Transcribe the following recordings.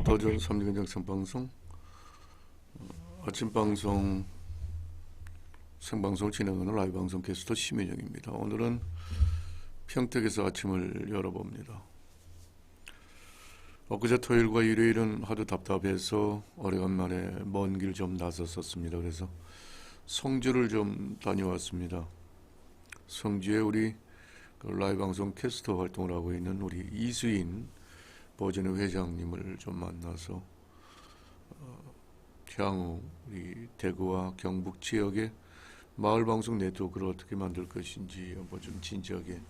도전 3년 생방송 아침 방송 생방송을 진행하는 라이브 방송 게스트 심인영입니다. 오늘은 평택에서 아침을 열어봅니다. 엊그제 토요일과 일요일은 하도 답답해서 오래간만에 먼 길 좀 나섰었습니다. 그래서 성주를 좀 다녀왔습니다. 성주에 우리 라이브 방송 캐스터 활동을 하고 있는 우리 이수인 버전의 회장님을 좀 만나서 향후 우리 대구와 경북 지역의 마을 방송 네트워크를 어떻게 만들 것인지 한번 좀 진지하게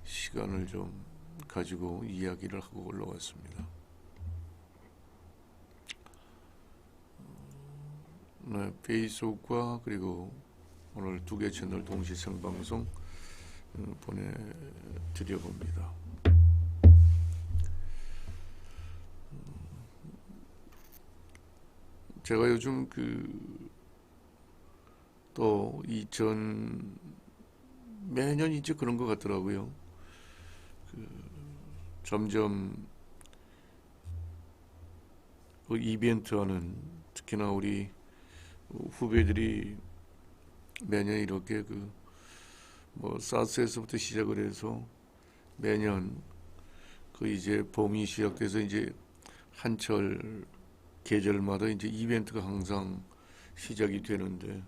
시간을 좀 가지고 이야기를 하고 올라왔습니다. 네, 페이스북과 그리고 오늘 두 개 채널 동시 생방송 보내드려 봅니다. 제가 요즘 또 매년 이제 그런 것 같더라고요. 점점 이벤트 하는, 특히나 우리 후배들이 매년 이렇게 사스에서부터 시작을 해서 매년 이제 봄이 시작돼서 이제 한철 계절마다 이제 이벤트가 항상 시작이 되는데,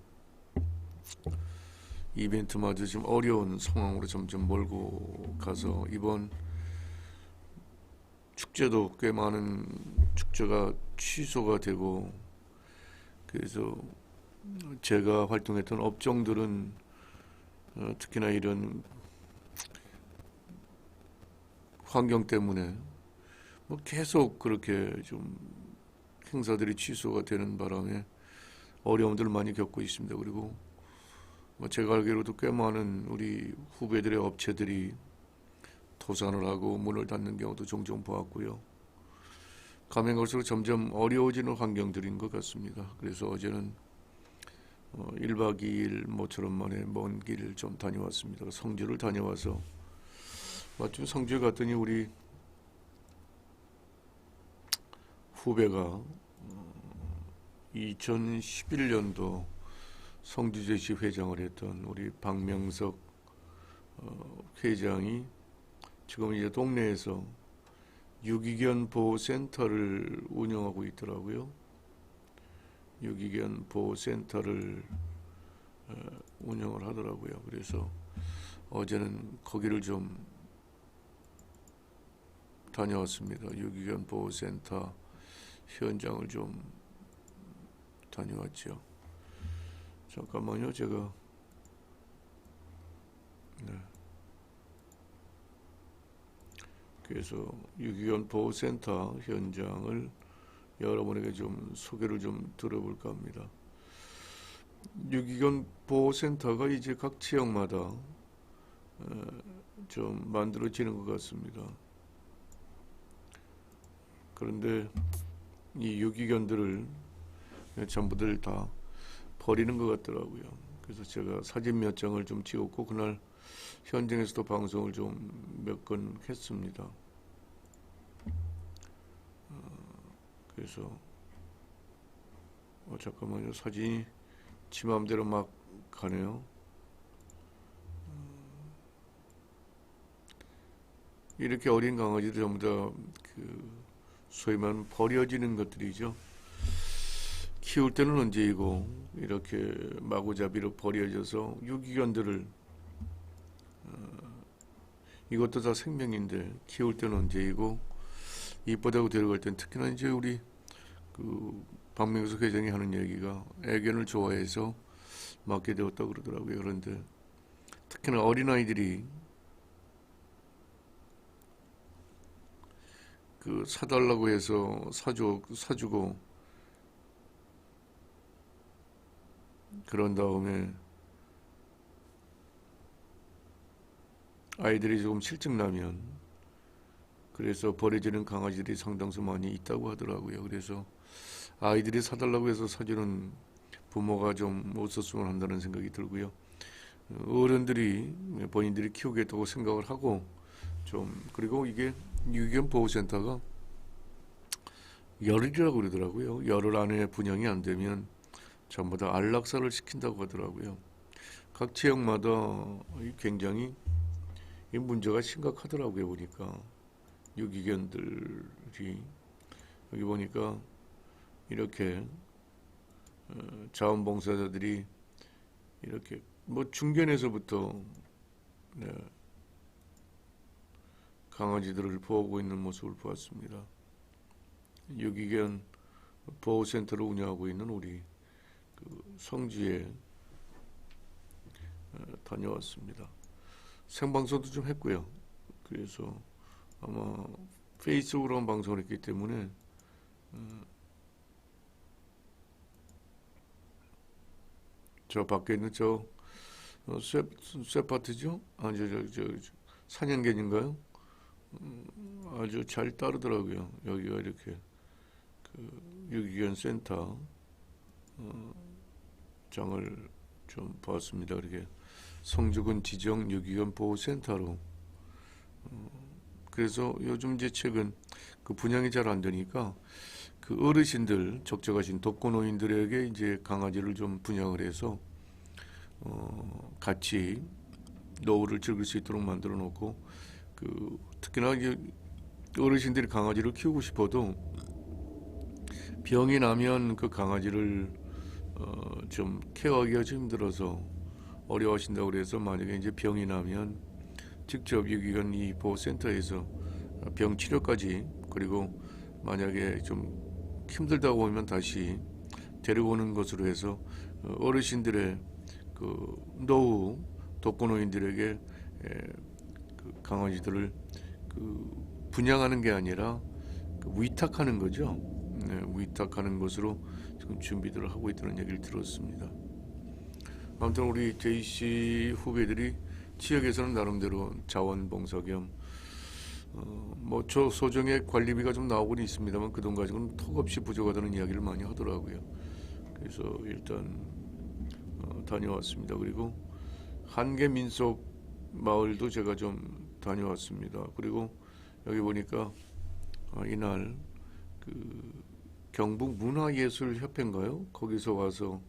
이벤트마저 지금 어려운 상황으로 점점 몰고 가서 이번 축제도 꽤 많은 축제가 취소가 되고, 그래서 제가 활동했던 업종들은 특히나 이런 환경 때문에 계속 그렇게 좀 행사들이 취소가 되는 바람에 어려움들을 많이 겪고 있습니다. 그리고 제가 알기로도 꽤 많은 우리 후배들의 업체들이 도산을 하고 문을 닫는 경우도 종종 보았고요. 가면 갈수록 점점 어려워지는 환경들인 것 같습니다. 그래서 어제는 1박 2일 모처럼 만에 먼 길을 좀 다녀왔습니다. 성주를 다녀와서 마침 성주에 갔더니 우리 후배가 2011년도 성주제시 회장을 했던 우리 박명석 회장이 지금 이제 동네에서 유기견 보호센터를 운영하고 있더라고요. 유기견 보호센터를 운영을 하더라고요. 그래서 어제는 거기를 좀 다녀왔습니다. 유기견 보호센터 현장을 좀 다녀왔죠. 잠깐만요. 제가 그래서 유기견 보호센터 현장을 여러분에게 좀 소개를 좀 들어볼까 합니다. 유기견 보호센터가 이제 각 지역마다 좀 만들어지는 것 같습니다. 그런데 이 유기견들을 전부들 다 버리는 것 같더라고요. 그래서 제가 사진 몇 장을 좀 찍었고 그날 현장에서도 방송을 좀 몇 건 했습니다. 그래서 잠깐만요. 사진이 지 맘대로 막 가네요. 이렇게 어린 강아지들 전부 다 소위 말하면 버려지는 것들이죠. 키울 때는 언제이고 이렇게 마구잡이로 버려져서 유기견들을 이것도 다 생명인데 키울 때는 언제이고 이쁘다고 데려갈 땐, 특히나 이제 우리 박명석 회장이 하는 얘기가 애견을 좋아해서 맡게 되었다고 그러더라고요. 그런데 특히나 어린아이들이 사달라고 해서 사주고 그런 다음에 아이들이 조금 실증나면 그래서 버려지는 강아지들이 상당수 많이 있다고 하더라고요. 그래서 아이들이 사달라고 해서 사주는 부모가 좀 없었으면 한다는 생각이 들고요. 어른들이 본인들이 키우겠다고 생각을 하고 좀, 그리고 이게 유기견 보호센터가 열흘이라고 그러더라고요. 열흘 안에 분양이 안 되면 전부 다 안락사를 시킨다고 하더라고요. 각 지역마다 굉장히 이 문제가 심각하더라고요. 보니까 유기견들이 여기 보니까 이렇게 자원봉사자들이 이렇게 뭐 중견에서부터 네, 강아지들을 보호하고 있는 모습을 보았습니다. 유기견 보호센터를 운영하고 있는 우리 그 성지에 다녀왔습니다. 생방송도 좀 했고요. 그래서 아마 페이스북으로 방송을 했기 때문에 저 밖에 있는 저 쇠파트죠? 아니 저 사냥개인가요? 아주 잘 따르더라고요. 여기가 이렇게 그 유기견 센터 장을 좀 보았습니다. 이렇게 성주군 지정 유기견 보호센터로. 그래서 요즘 이제 최근 그 분양이 잘 안 되니까 그 어르신들 적적하신 독거노인들에게 이제 강아지를 좀 분양을 해서 같이 노후를 즐길 수 있도록 만들어 놓고 그 특히나 이제 어르신들이 강아지를 키우고 싶어도 병이 나면 그 강아지를 좀 케어하기가 좀 힘들어서 어려워하신다고 그래서 만약에 이제 병이 나면 직접 유기견 이 보호센터에서 병 치료까지 그리고 만약에 좀 힘들다고 하면 다시 데려오는 것으로 해서 어르신들의 그 노후 독거노인들에게 그 강아지들을 그 분양하는 게 아니라 그 위탁하는 거죠. 네, 위탁하는 것으로 지금 준비들을 하고 있다는 얘기를 들었습니다. 아무튼 우리 JC 후배들이 지역에서는 나름대로 자원봉사 겸 뭐 저 소정의 관리비가 좀 나오곤 있습니다만 그 돈 가지고는 턱없이 부족하다는 이야기를 많이 하더라고요. 그래서 일단 다녀왔습니다. 그리고 한계 민속 마을도 제가 좀 다녀왔습니다. 그리고 여기 보니까 이날 그 경북 문화예술협회인가요? 거기서 와서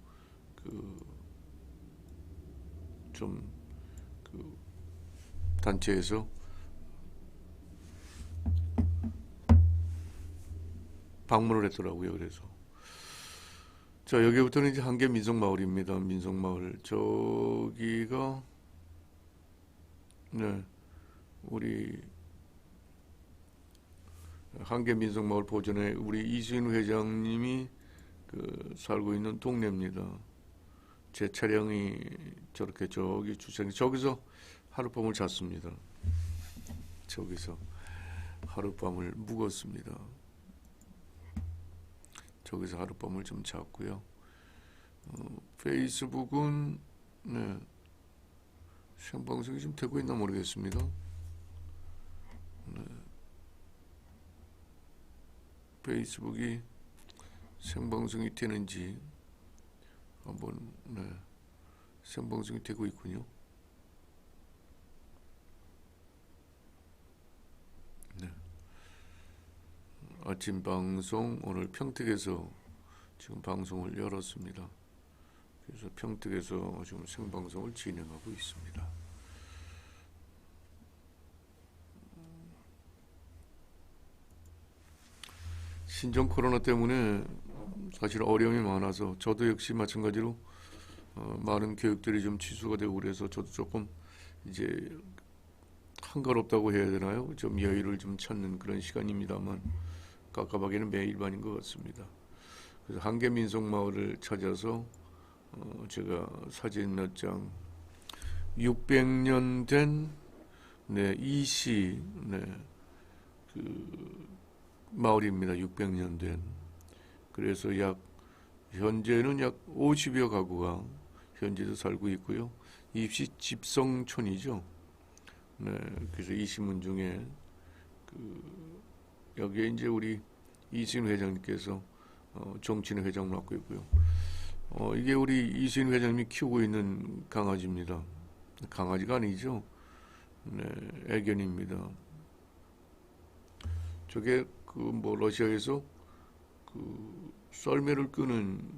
그 좀 그 단체에서 방문을 했더라고요. 그래서 자 여기부터는 이제 한계 민속마을입니다. 민속마을 저기가 네 우리 한계 민속마을 보전에 우리 이수인 회장님이 그 살고 있는 동네입니다. 제 차량이 저렇게 저기 주차장 저기서 하룻밤을 잤습니다. 저기서 하룻밤을 묵었습니다. 저기서 하룻밤을 좀 잤고요. 페이스북은 네, 생방송이 좀 되고 있나 모르겠습니다. 네, 페이스북이 생방송이 되는지 한번 네, 생방송이 되고 있군요. 네. 아침 방송 오늘 평택에서 지금 방송을 열었습니다. 그래서 평택에서 지금 생방송을 진행하고 있습니다. 신종 코로나 때문에 사실 어려움이 많아서 저도 역시 마찬가지로 많은 교육들이 좀 취소가 되고 그래서 저도 조금 이제 한가롭다고 해야 되나요? 좀 여유를 좀 찾는 그런 시간입니다만 깝깝하게는 매일반인 것 같습니다. 그래서 한계민속마을을 찾아서 제가 사진 몇 장 600년 된 네, 이시 네, 그 마을입니다. 600년 된. 그래서 현재는 약 50여 가구가 현재도 살고 있고요. 입시 집성촌이죠. 네, 그래서 이 신문 중에 여기에 이제 우리 이수인 회장님께서 정치인 회장을 맡고 있고요. 이게 우리 이수인 회장님이 키우고 있는 강아지입니다. 강아지가 아니죠. 네, 애견입니다. 저게 그 뭐 러시아에서 그 썰매를 끄는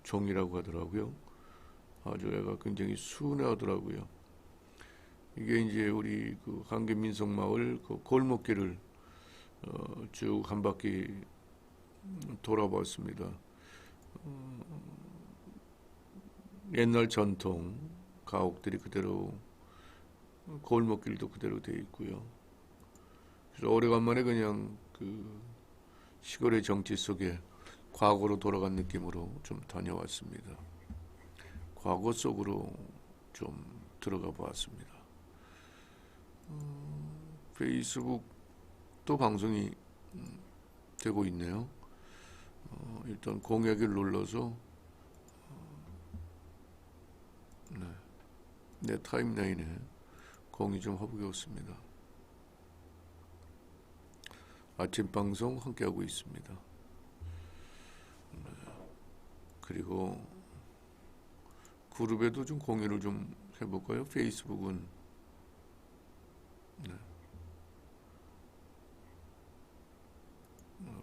종이라고 하더라고요. 아주 애가 굉장히 순하더라고요. 이게 이제 우리 그 한계민속마을 그 골목길을 쭉 한 바퀴 돌아봤습니다. 옛날 전통 가옥들이 그대로 골목길도 그대로 돼 있고요. 그래서 오래간만에 그냥 그 시골의 정치 속에 과거로 돌아간 느낌으로 좀 다녀왔습니다. 과거 속으로 좀 들어가 보았습니다. 페이스북도 방송이 되고 있네요. 일단 공약을 눌러서 내 타임라인에 공유 좀 해보겠습니다. 아침 방송 함께하고 있습니다. 그리고 그룹에도 좀 공유를 좀 해볼까요? 페이스북은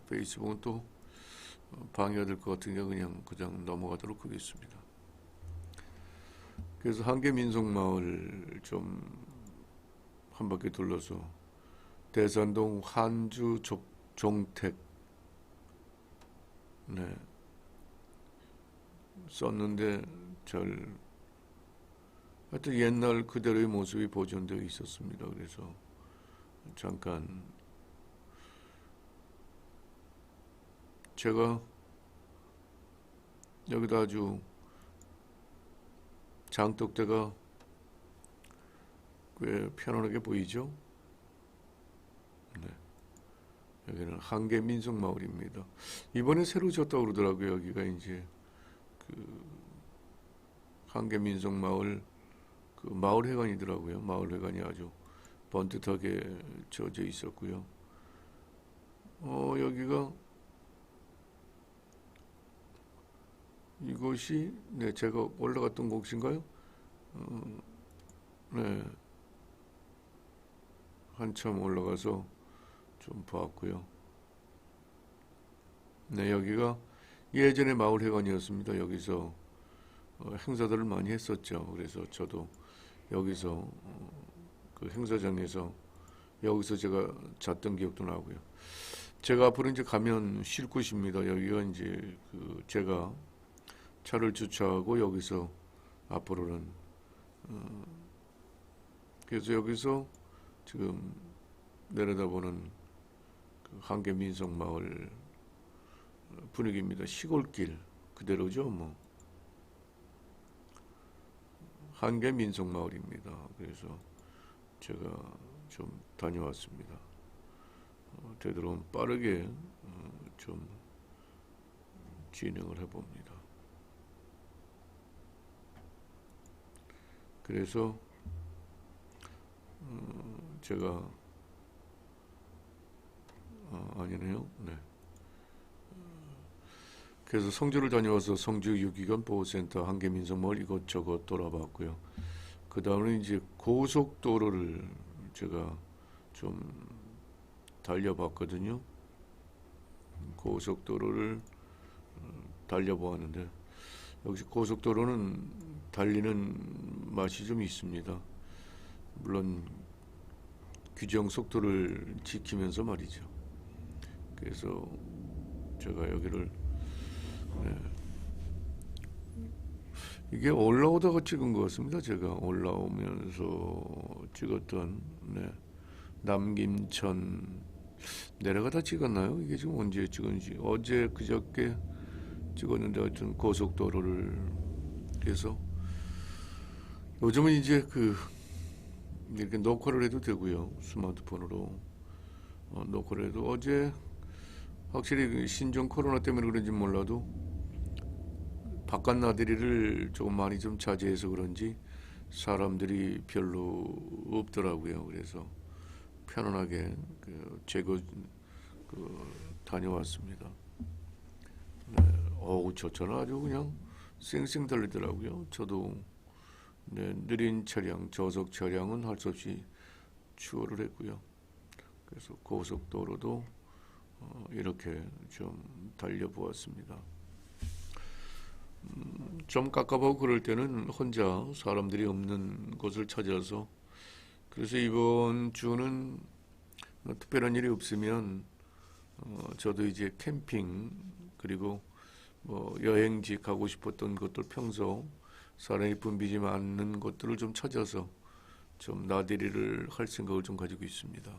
페이스북은 또 방해가 될 것 같으니까 그냥 넘어가도록 하겠습니다. 그래서 한계민속마을 좀 한 바퀴 둘러서 대산동 한주 종택 썼는데 하여튼 옛날 그대로의 모습이 보존되어 있었습니다. 그래서 잠깐 제가 여기다 아주 장독대가 꽤 편안하게 보이죠? 여기는 한계민속마을입니다. 이번에 새로 졌다고 그러더라고요. 여기가 이제 그 한계민속마을 그 마을회관이더라고요. 마을회관이 아주 번듯하게 져져 있었고요. 여기가 이곳이 제가 올라갔던 곳인가요? 한참 올라가서 좀 봤고요. 여기가 예전에 마을회관이었습니다. 여기서 행사들을 많이 했었죠. 그래서 저도 여기서 그 행사장에서 여기서 제가 잤던 기억도 나고요. 제가 앞으로 이제 가면 쉴 곳입니다. 여기가 이제 그 제가 차를 주차하고 여기서 앞으로는 그래서 여기서 지금 내려다보는 그 한계민속마을 분위기입니다. 시골길 그대로죠, 뭐. 한계민속마을입니다. 그래서 제가 좀 다녀왔습니다. 되도록 빠르게 좀 진행을 해봅니다. 그래서 제가 아니네요. 그래서 성주를 다녀와서 성주 유기견 보호센터 한계민속마을 이것저것 돌아봤고요. 그 다음에 이제 고속도로를 제가 좀 달려봤거든요. 고속도로를 달려보았는데 역시 고속도로는 달리는 맛이 좀 있습니다. 물론 규정 속도를 지키면서 말이죠. 그래서 제가 여기를 이게 올라오다가 찍은 것 같습니다. 제가 올라오면서 찍었던 남김천 내려가다 찍었나요? 이게 지금 언제 찍은지 어제 그저께 찍었는데 하여튼 고속도로를 해서 요즘은 이제 이렇게 녹화를 해도 되고요. 스마트폰으로 녹화를 해도 어제 확실히 신종 코로나 때문에 그런지 몰라도 바깥 나들이를 조금 많이 좀 자제해서 그런지 사람들이 별로 없더라고요. 그래서 편안하게 다녀왔습니다. 저 차는 아주 그냥 쌩쌩 달리더라고요. 저도 느린 차량, 저속 차량은 할 수 없이 추월을 했고요. 그래서 고속도로도 이렇게 좀 달려보았습니다. 좀 깝깝하고 그럴 때는 혼자 사람들이 없는 곳을 찾아서, 그래서 이번 주는 특별한 일이 없으면 저도 이제 캠핑, 그리고 뭐 여행지 가고 싶었던 것들, 평소 사람이 붐비지 않는 곳들을 좀 찾아서 좀 나들이를 할 생각을 좀 가지고 있습니다.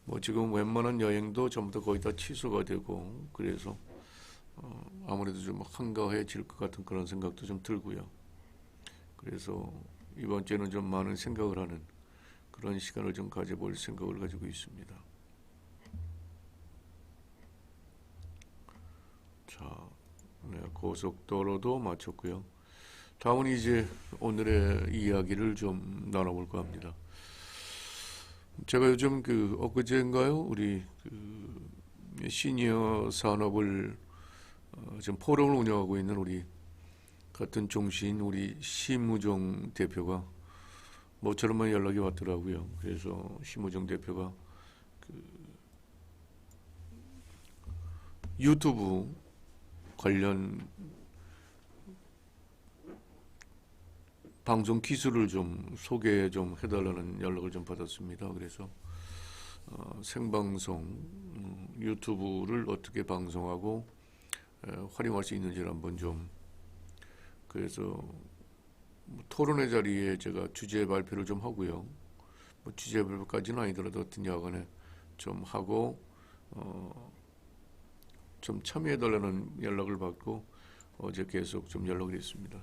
뭐 지금 웬만한 여행도 전부 다 거의 다 취소가 되고, 그래서 아무래도 좀 한가해질 것 같은 그런 생각도 좀 들고요. 그래서 이번 주에는 좀 많은 생각을 하는 그런 시간을 좀 가져볼 생각을 가지고 있습니다. 자, 네, 고속도로도 마쳤고요. 다음은 이제 오늘의 이야기를 좀 나눠볼까 합니다. 제가 요즘 엊그제인가요? 우리 시니어 산업을 지금 포럼을 운영하고 있는 우리 같은 종신 우리 심우정 대표가 모처럼만 연락이 왔더라고요. 그래서 심우정 대표가 유튜브 관련 방송 기술을 좀 소개 좀 해달라는 연락을 좀 받았습니다. 그래서 생방송 유튜브를 어떻게 방송하고 활용할 수 있는지를 한번 좀, 그래서 뭐 토론회 자리에 제가 주제 발표를 좀 하고요. 뭐 주제 발표까지는 아니더라도 어떤 야간에 좀 하고 좀 참여해달라는 연락을 받고 어제 계속 좀 연락을 했습니다.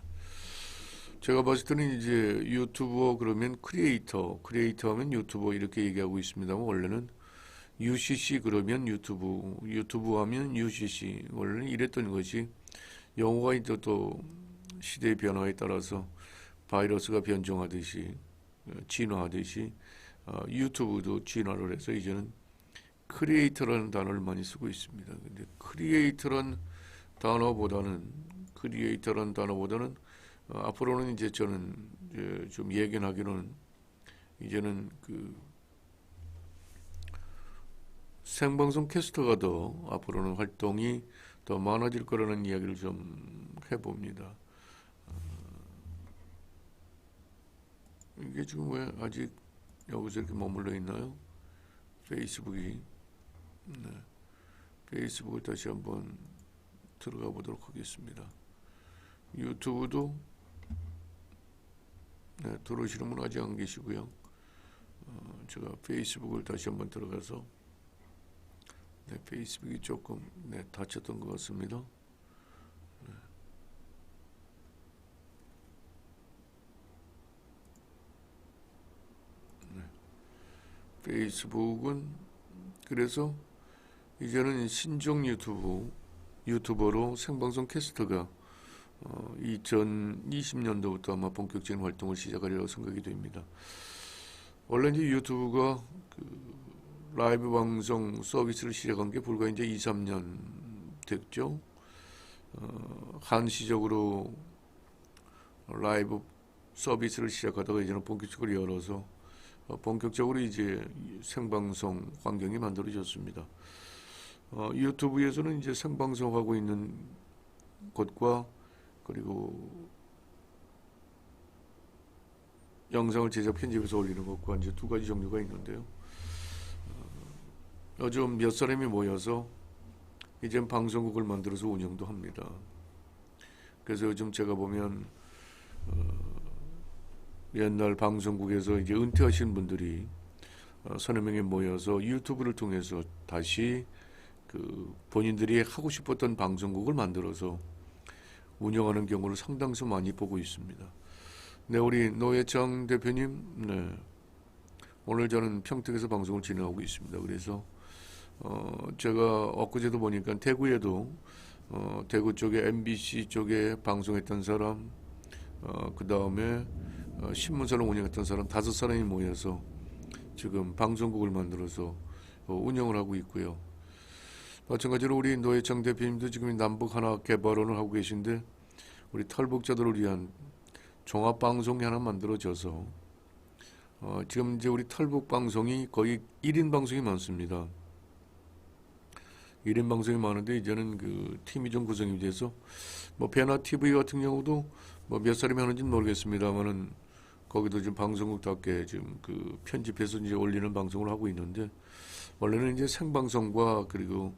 제가 봤을 때는 이제 유튜버 그러면 크리에이터 하면 유튜버 이렇게 얘기하고 있습니다만, 원래는 UCC 그러면 유튜브 하면 UCC, 원래는 이랬던 것이 영어가 이제 또 시대의 변화에 따라서 바이러스가 변종하듯이 진화하듯이 유튜브도 진화를 해서 이제는 크리에이터라는 단어를 많이 쓰고 있습니다. 근데 크리에이터란 단어보다는 앞으로는 이제 저는 이제 좀 예견하기로는 이제는 생방송 캐스터가 더 앞으로는 활동이 더 많아질 거라는 이야기를 좀 해봅니다. 이게 지금 왜 아직 여기서 이렇게 머물러 있나요? 페이스북이. 네. 페이스북을 다시 한번 들어가 보도록 하겠습니다. 유튜브도 네, 들어오시는 분 아직 안 계시고요. 제가 페이스북을 다시 한번 들어가서 네, 페이스북이 조금 닫혔던 것 같습니다. 페이스북은 그래서 이제는 신종 유튜버로 생방송 캐스터가 2020년도부터 아마 본격적인 활동을 시작하리라고 생각이 됩니다. 원래 이제 유튜브가 라이브 방송 서비스를 시작한 게 불과 이제 2, 3년 됐죠. 한시적으로 라이브 서비스를 시작하다가 이제는 본격적으로 열어서 본격적으로 이제 생방송 환경이 만들어졌습니다. 유튜브에서는 이제 생방송하고 있는 곳과 그리고 영상을 제작 편집해서 올리는 것과 이제 두 가지 종류가 있는데요. 요즘 몇 사람이 모여서 이제 방송국을 만들어서 운영도 합니다. 그래서 요즘 제가 보면 옛날 방송국에서 이제 은퇴하신 분들이 서너 명이 모여서 유튜브를 통해서 다시 본인들이 하고 싶었던 방송국을 만들어서 운영하는 경우를 상당수 많이 보고 있습니다. 네, 우리 노회창 대표님, 네, 오늘 저는 평택에서 방송을 진행하고 있습니다. 그래서 제가 엊그제도 보니까 대구에도 대구 쪽에 MBC 쪽에 방송했던 사람, 그 다음에 신문사를 운영했던 사람 5사람이 모여서 지금 방송국을 만들어서 운영을 하고 있고요. 마찬가지로 우리 노회창 대표님도 지금 남북 하나 개발원을 하고 계신데 우리 탈북자들을 위한 종합 방송이 하나 만들어져서 지금 이제 우리 탈북 방송이 거의 1인 방송이 많습니다. 1인 방송이 많은데 이제는 그 팀이 좀 구성이 돼서 뭐 배나 TV 같은 경우도 뭐 몇 사람이 하는지는 모르겠습니다만은 거기도 지금 방송국답게 지금 그 편집해서 이제 올리는 방송을 하고 있는데 원래는 이제 생방송과 그리고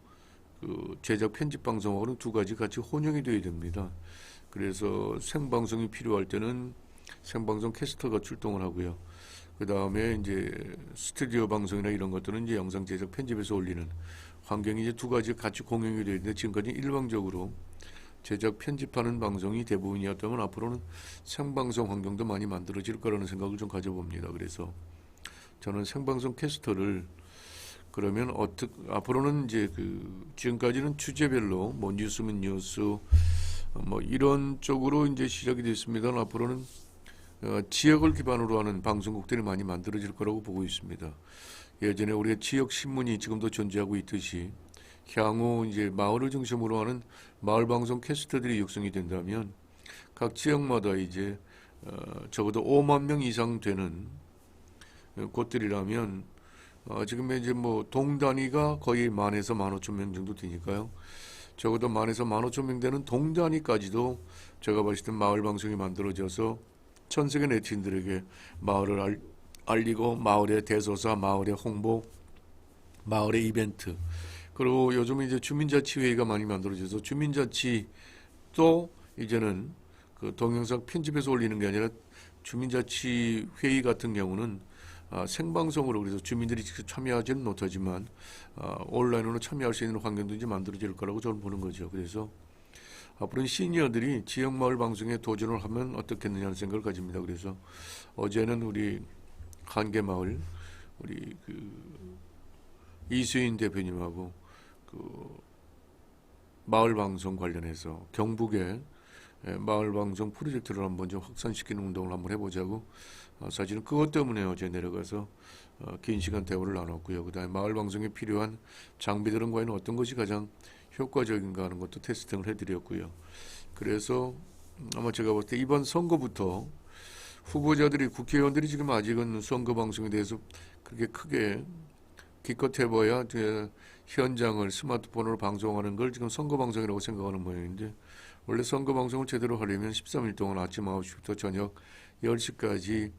그 제작 편집 방송하고는 두 가지 같이 혼용이 돼야 됩니다. 그래서 생방송이 필요할 때는 생방송 캐스터가 출동을 하고요. 그 다음에 이제 스튜디오 방송이나 이런 것들은 이제 영상 제작 편집해서 올리는 환경이 이제 두 가지 같이 공용이 되어 있는데 지금까지 일방적으로 제작 편집하는 방송이 대부분이었다면 앞으로는 생방송 환경도 많이 만들어질 거라는 생각을 좀 가져봅니다. 그래서 저는 생방송 캐스터를 그러면 앞으로는 이제 그 지금까지는 주제별로 뭐 뉴스면 뉴스 뭐 이런 쪽으로 이제 시작이 됐습니다. 앞으로는 지역을 기반으로 하는 방송국들이 많이 만들어질 거라고 보고 있습니다. 예전에 우리가 지역 신문이 지금도 존재하고 있듯이 향후 이제 마을을 중심으로 하는 마을 방송 캐스터들이 육성이 된다면 각 지역마다 이제 적어도 5만 명 이상 되는 곳들이라면 지금 이제 뭐 동 단위가 거의 10,000에서 15,000명 정도 되니까요. 적어도 10,000에서 15,000명 되는 동 단위까지도 제가 봤을 때 마을 방송이 만들어져서 전 세계 네티즌들에게 마을을 알리고 마을의 대소사, 마을의 홍보, 마을의 이벤트 그리고 요즘은 이제 주민자치회의가 많이 만들어져서 주민자치도 이제는 그 동영상 편집해서 올리는 게 아니라 주민자치회의 같은 경우는 생방송으로 그래서 주민들이 직접 참여하지는 못하지만 온라인으로 참여할 수 있는 환경도 이제 만들어질 거라고 저는 보는 거죠. 그래서 앞으로는 시니어들이 지역마을 방송에 도전을 하면 어떻겠느냐는 생각을 가집니다. 그래서 어제는 우리 한계마을 우리 그 이수인 대표님하고 그 마을 방송 관련해서 경북에 마을 방송 프로젝트를 한번 좀 확산시키는 운동을 한번 해보자고 사실은 그것 때문에 어제 내려가서 긴 시간 대화를 나눴고요. 그다음에 마을 방송에 필요한 장비들은 과연 어떤 것이 가장 효과적인가 하는 것도 테스팅을 해드렸고요. 그래서 아마 제가 볼 때 이번 선거부터 후보자들이 국회의원들이 지금 아직은 선거 방송에 대해서 그렇게 크게 기껏 해봐야 현장을 스마트폰으로 방송하는 걸 지금 선거 방송이라고 생각하는 모양인데 원래 선거 방송을 제대로 하려면 13일 동안 아침 9시부터 저녁 10시까지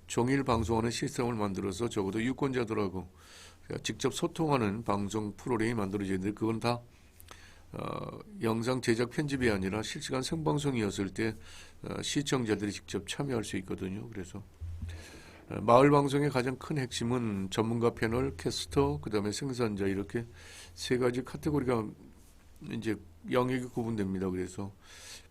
종일 방송하는 시스템을 만들어서 적어도 유권자들하고 직접 소통하는 방송 프로그램이 만들어져야 되는데 그건 다 영상 제작 편집이 아니라 실시간 생방송이었을 때 시청자들이 직접 참여할 수 있거든요. 그래서 마을 방송의 가장 큰 핵심은 전문가 패널, 캐스터, 그다음에 생산자 이렇게 세 가지 카테고리가 이제 영역이 구분됩니다. 그래서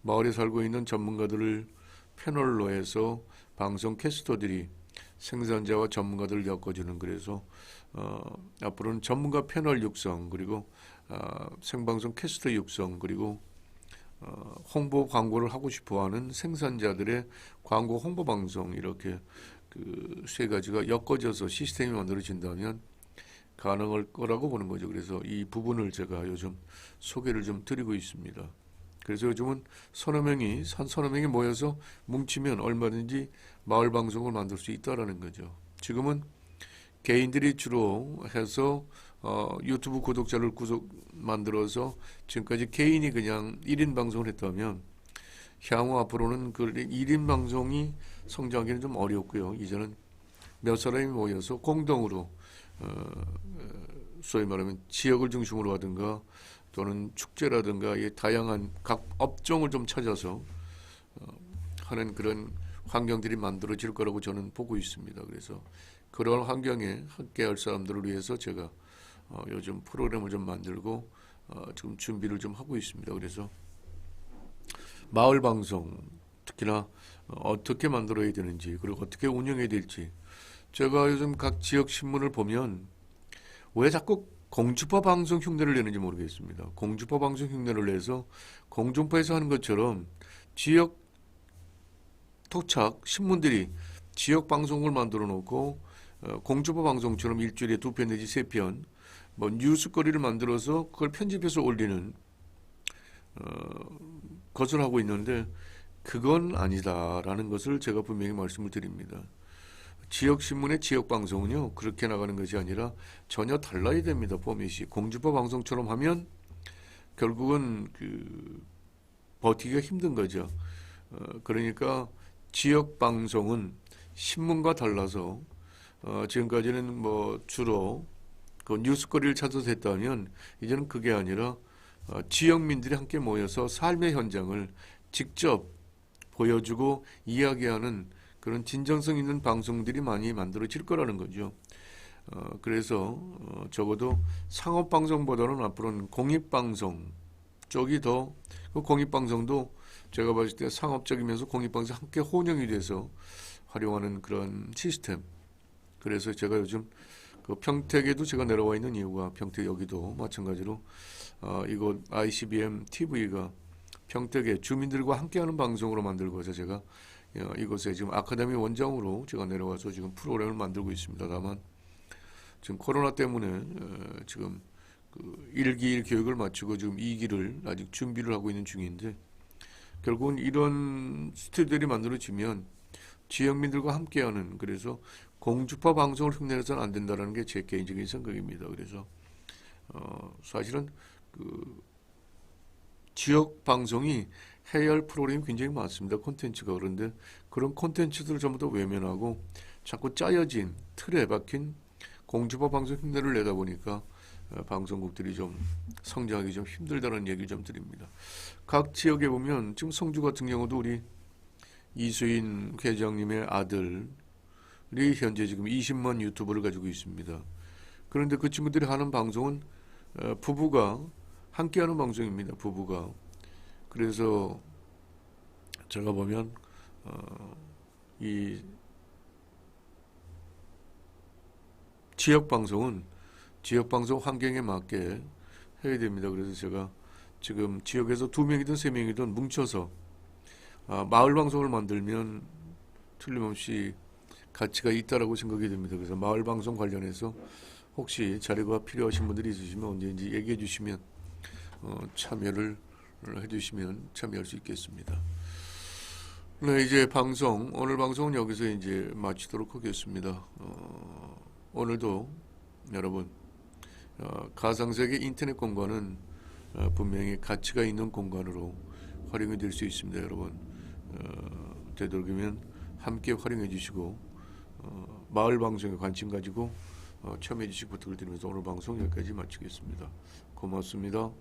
마을에 살고 있는 전문가들을 패널로 해서 방송 캐스터들이 생산자와 전문가들을 엮어주는 그래서 앞으로는 전문가 패널 육성 그리고 생방송 캐스터 육성 그리고 홍보 광고를 하고 싶어하는 생산자들의 광고 홍보 방송 이렇게 그 세 가지가 엮어져서 시스템이 만들어진다면 가능할 거라고 보는 거죠. 그래서 이 부분을 제가 요즘 소개를 좀 드리고 있습니다. 그래서 요즘은 서너 명이 모여서 뭉치면 얼마든지 마을 방송을 만들 수 있다라는 거죠. 지금은 개인들이 주로 해서 유튜브 구독자를 만들어서 지금까지 개인이 그냥 1인 방송을 했다면 향후 앞으로는 그 1인 방송이 성장하기는 좀 어렵고요. 이제는 몇 사람이 모여서 공동으로 소위 말하면 지역을 중심으로 하든가 또는 축제라든가 이 다양한 각 업종을 좀 찾아서 하는 그런 환경들이 만들어질 거라고 저는 보고 있습니다. 그래서 그런 환경에 함께할 사람들을 위해서 제가 요즘 프로그램을 좀 만들고 지금 준비를 좀 하고 있습니다. 그래서 마을 방송 특히나 어떻게 만들어야 되는지 그리고 어떻게 운영해야 될지 제가 요즘 각 지역 신문을 보면 왜 자꾸 공주파 방송 흉내를 내는지 모르겠습니다. 공주파 방송 흉내를 내서 공중파에서 하는 것처럼 지역 토착 신문들이 지역 방송을 만들어 놓고 공주파 방송처럼 일주일에 2편 내지 3편 뭐 뉴스거리를 만들어서 그걸 편집해서 올리는 것을 하고 있는데 그건 아니다라는 것을 제가 분명히 말씀을 드립니다. 지역신문의 지역방송은요, 그렇게 나가는 것이 아니라 전혀 달라야 됩니다. 포맷이. 공주파 방송처럼 하면 결국은 버티기가 힘든 거죠. 그러니까 지역방송은 신문과 달라서 지금까지는 뭐 주로 그 뉴스거리를 찾아서 했다면 이제는 그게 아니라 지역민들이 함께 모여서 삶의 현장을 직접 보여주고 이야기하는 그런 진정성 있는 방송들이 많이 만들어질 거라는 거죠. 그래서 적어도 상업방송보다는 앞으로는 공익방송 쪽이 더, 그 공익방송도 제가 봤을 때 상업적이면서 공익방송 함께 혼용이 돼서 활용하는 그런 시스템. 그래서 제가 요즘 그 평택에도 제가 내려와 있는 이유가, 평택 여기도 마찬가지로 이곳 ICBM TV가 평택의 주민들과 함께하는 방송으로 만들고자 제가 이곳에 지금 아카데미 원장으로 제가 내려와서 지금 프로그램을 만들고 있습니다. 다만 지금 코로나 때문에 지금 그 1기 교육을 마치고 지금 2기를 아직 준비를 하고 있는 중인데, 결국은 이런 스튜디오들이 만들어지면 지역민들과 함께하는, 그래서 공주파 방송을 흉내내서는 안 된다는 게 제 개인적인 생각입니다. 그래서 사실은 그 지역 방송이 해야 할 프로그램이 굉장히 많습니다. 콘텐츠가. 그런데 그런 콘텐츠들을 전부 다 외면하고 자꾸 짜여진 틀에 박힌 공주파 방송 흉내를 내다 보니까 방송국들이 좀 성장하기 좀 힘들다는 얘기를 좀 드립니다. 각 지역에 보면 지금 성주 같은 경우도 우리 이수인 회장님의 아들이 현재 지금 20만 유튜버를 가지고 있습니다. 그런데 그 친구들이 하는 방송은 부부가 함께하는 방송입니다. 부부가. 그래서 제가 보면 이 지역방송은 지역방송 환경에 맞게 해야 됩니다. 그래서 제가 지금 지역에서 2명이든 3명이든 뭉쳐서 마을 방송을 만들면 틀림없이 가치가 있다라고 생각이 됩니다. 그래서 마을 방송 관련해서 혹시 자료가 필요하신 분들이 있으시면 언제든지 얘기해 주시면 참여를 해주시면 참여할 수 있겠습니다. 네, 이제 오늘 방송은 여기서 이제 마치도록 하겠습니다. 오늘도 여러분, 가상세계 인터넷 공간은 분명히 가치가 있는 공간으로 활용이 될 수 있습니다. 여러분, 되도록이면 함께 활용해 주시고 마을 방송에 관심 가지고 참여해 주시기 부탁을 드리면서 오늘 방송 여기까지 마치겠습니다. 고맙습니다.